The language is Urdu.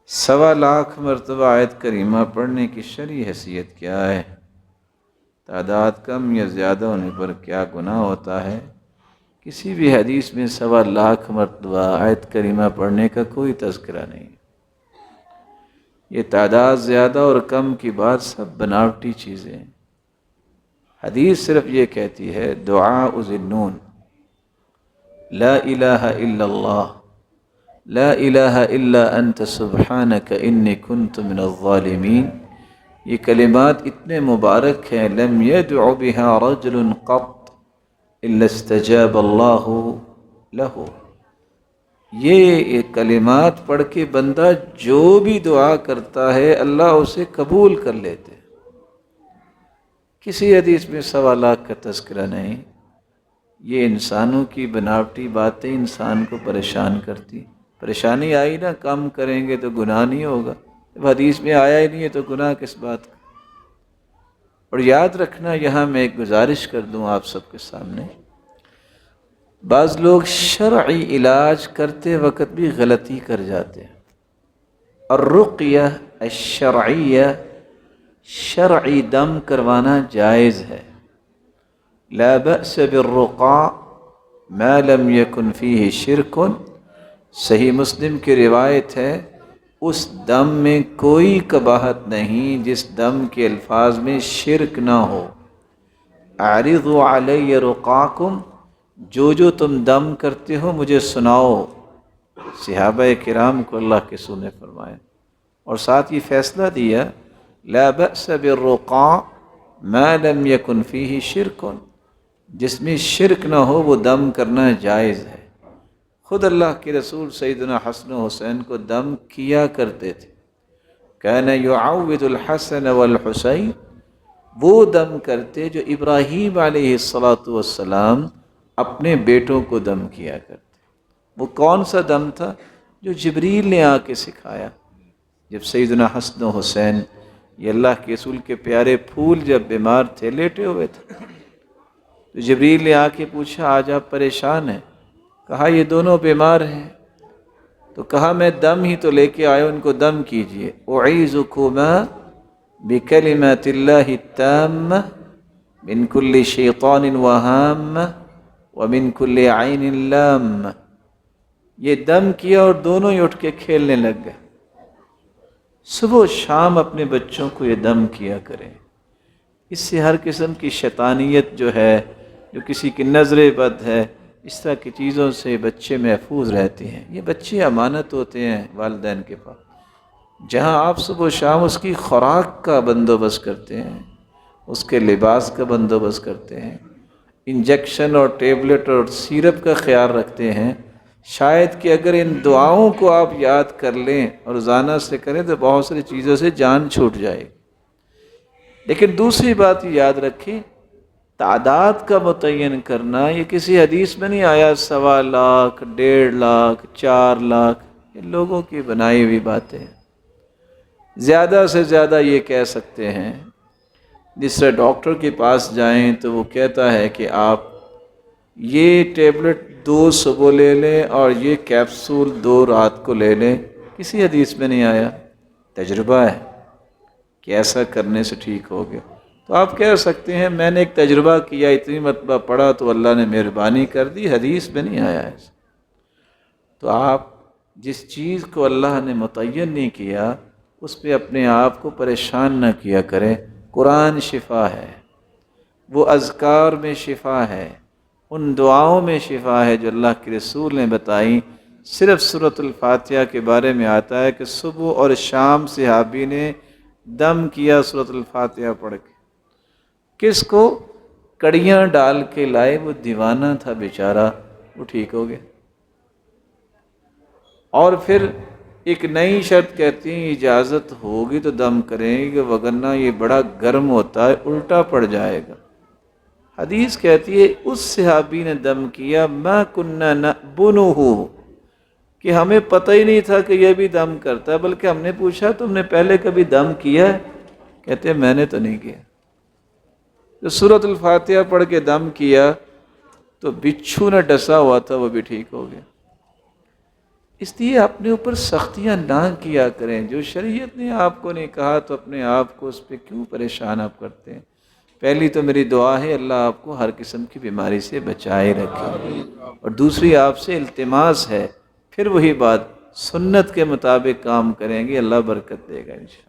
1.25 مرتبہ آیت کریمہ پڑھنے کی شرعی حیثیت کیا ہے؟ تعداد کم یا زیادہ ہونے پر کیا گناہ ہوتا ہے؟ کسی بھی حدیث میں 1.25 مرتبہ آیت کریمہ پڑھنے کا کوئی تذکرہ نہیں۔ یہ تعداد زیادہ اور کم کی بات سب بناوٹی چیزیں ہیں۔ حدیث صرف یہ کہتی ہے دعاء ذی-النون، لا الہ الا اللہ، لا الہ الا انت سبحانک انی کنت من الظالمین۔ یہ کلمات اتنے مبارک ہیں، لم یدع بها رجل قط الا استجاب اللہ لہ۔ یہ کلمات پڑھ کے بندہ جو بھی دعا کرتا ہے اللہ اسے قبول کر لیتے۔ کسی حدیث میں 1.25 کا تذکرہ نہیں۔ یہ انسانوں کی بناوٹی باتیں انسان کو پریشان کرتی۔ پریشانی آئی نا، کم کریں گے تو گناہ نہیں ہوگا، جب حدیث میں آیا ہی نہیں ہے تو گناہ کس بات کا؟ اور یاد رکھنا، یہاں میں ایک گزارش کر دوں آپ سب کے سامنے، بعض لوگ شرعی علاج کرتے وقت بھی غلطی کر جاتے ہیں۔ الرقیہ الشرعیہ، شرعی دم کروانا جائز ہے۔ لا بأس بالرقاء ما لم يكن فيه شرک۔ صحیح مسلم کی روایت ہے، اس دم میں کوئی قباحت نہیں جس دم کے الفاظ میں شرک نہ ہو۔ اعرضوا علی رقاکم، جو تم دم کرتے ہو مجھے سناؤ۔ صحابہ کرام کو اللہ کے رسول نے فرمایا، اور ساتھ یہ فیصلہ دیا لا بأس بالرقاء ما لم يكن فيه شرک، جس میں شرک نہ ہو وہ دم کرنا جائز ہے۔ خود اللہ کے رسول سیدنا حسن و حسین کو دم کیا کرتے تھے۔ کان یعوذ الحسن والحسین، وہ دم کرتے جو ابراہیم علیہ السلام اپنے بیٹوں کو دم کیا کرتے۔ وہ کون سا دم تھا؟ جو جبریل نے آ کے سکھایا۔ جب سیدنا حسن و حسین، یہ اللہ کے رسول کے پیارے پھول، جب بیمار تھے، لیٹے ہوئے تھے، تو جبریل نے آ کے پوچھا آج آپ پریشان ہیں؟ کہا یہ دونوں بیمار ہیں۔ تو کہا میں دم ہی تو لے کے آیا، ان کو دم کیجئے۔ اعیذکما بکلمات اللہ التامہ من کل شیطان وہامہ ومن کل عین لامہ۔ یہ دم کیا اور دونوں ہی اٹھ کے کھیلنے لگ گئے۔ صبح و شام اپنے بچوں کو یہ دم کیا کریں، اس سے ہر قسم کی شیطانیت جو ہے، جو کسی کی نظر بد ہے، اس طرح کی چیزوں سے بچے محفوظ رہتے ہیں۔ یہ بچے امانت ہوتے ہیں والدین کے پاس، جہاں آپ صبح و شام اس کی خوراک کا بندوبست کرتے ہیں، اس کے لباس کا بندوبست کرتے ہیں، انجیکشن اور ٹیبلٹ اور سیرپ کا خیال رکھتے ہیں، شاید کہ اگر ان دعاؤں کو آپ یاد کر لیں اور روزانہ سے کریں تو بہت ساری چیزوں سے جان چھوٹ جائے گی۔ لیکن دوسری بات یاد رکھیں، تعداد کا متعین کرنا یہ کسی حدیث میں نہیں آیا 1.25 1.5 لاکھ 4 لاکھ، یہ لوگوں کی بنائی ہوئی باتیں ہیں۔ زیادہ سے زیادہ یہ کہہ سکتے ہیں، جس طرح ڈاکٹر کے پاس جائیں تو وہ کہتا ہے کہ آپ یہ ٹیبلٹ 2 صبح لے لیں اور یہ کیپسول 2 رات کو لے لیں، کسی حدیث میں نہیں آیا، تجربہ ہے کہ ایسا کرنے سے ٹھیک ہو گیا۔ تو آپ کہہ سکتے ہیں میں نے ایک تجربہ کیا، اتنی مرتبہ پڑھا تو اللہ نے مہربانی کر دی، حدیث میں نہیں آیا ایسا۔ تو آپ جس چیز کو اللہ نے متعین نہیں کیا اس پہ اپنے آپ کو پریشان نہ کیا کریں۔ قرآن شفا ہے، وہ اذکار میں شفا ہے، ان دعاؤں میں شفا ہے جو اللہ کے رسول نے بتائیں۔ صرف سورۃ الفاتحہ کے بارے میں آتا ہے کہ صبح اور شام صحابی نے دم کیا سورۃ الفاتحہ پڑھ کے۔ کس کو؟ کڑیاں ڈال کے لائے، وہ دیوانہ تھا بیچارہ، وہ ٹھیک ہو گیا۔ اور پھر ایک نئی شرط کہتی ہیں اجازت ہوگی تو دم کریں گے، وگرنہ یہ بڑا گرم ہوتا ہے، الٹا پڑ جائے گا۔ حدیث کہتی ہے اس صحابی نے دم کیا ما کننا نأبنہ، کہ ہمیں پتہ ہی نہیں تھا کہ یہ بھی دم کرتا ہے، بلکہ ہم نے پوچھا تم نے پہلے کبھی دم کیا ہے؟ کہتے ہیں میں نے تو نہیں کیا۔ جو سورۃ الفاتحہ پڑھ کے دم کیا تو بچھو نے ڈسا ہوا تھا وہ بھی ٹھیک ہو گیا۔ اس لیے اپنے اوپر سختیاں نہ کیا کریں. جو شریعت نے آپ کو نہیں کہا تو اپنے آپ کو اس پہ کیوں پریشان آپ کرتے ہیں؟ پہلی تو میری دعا ہے اللہ آپ کو ہر قسم کی بیماری سے بچائے رکھے، اور دوسری آپ سے التماس ہے پھر وہی بات، سنت کے مطابق کام کریں گے اللہ برکت دے گا انشاءاللہ.